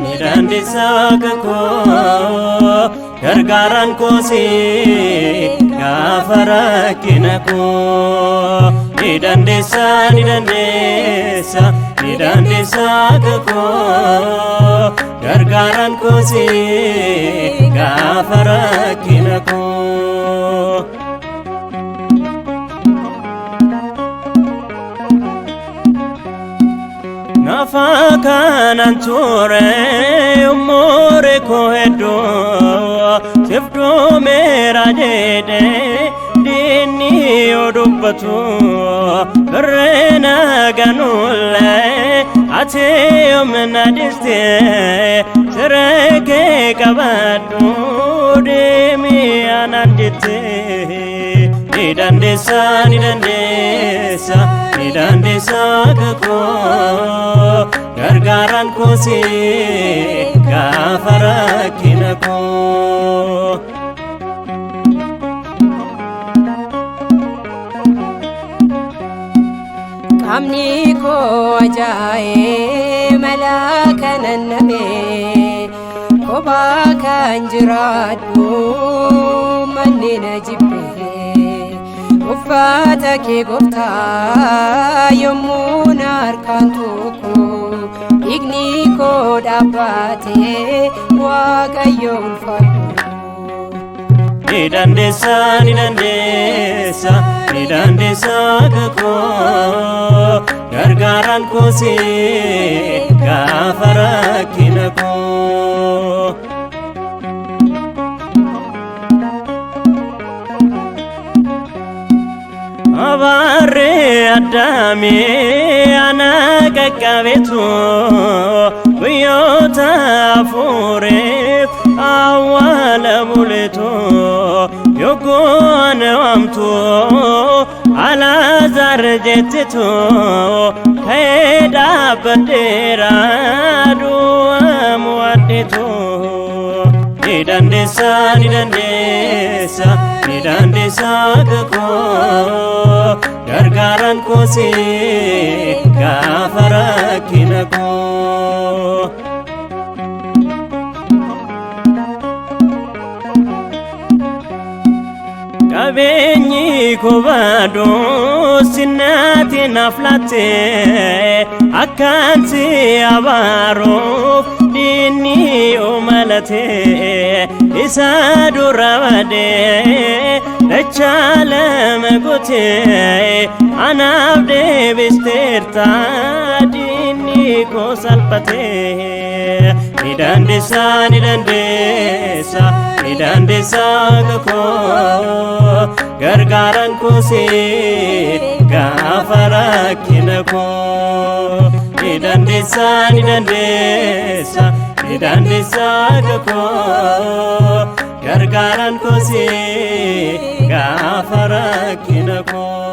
ni dandesa kako gargaran ko si gafara kinako ni dandesa kako gargaran ko si gafara kinako Nafakanan ture umore ko hedo sefdo mera jede dini odubbatu rena ganulle ate omna diste sereke kabadu demi anandite ni dandesa kako gargaran ko si gafara kinako kamni ko ajae malakanan nabe ko bakan jiradu manni najibbe uffata ke gofta yommuu harkaan tokko igni koo dhaabbatee waaqayyo ulfaatu ni dandesa kako gargaran ko si gafara kinako Avare adame anaka kavetu Viyota fure awala muleto Yoko anamto ala zarjeteto Kaida bandera dua muadeto ni dandesa kako gargaran ko si gafara kinako kabeenyi ko bado sinati naflate akkanti abaro dini umalate isa durawade dachala magote anabde bisterta dini ko salpate ni dandesa kako gargaran ko si gafara kinako ni dandesa kako gargaran ko si gafara kinako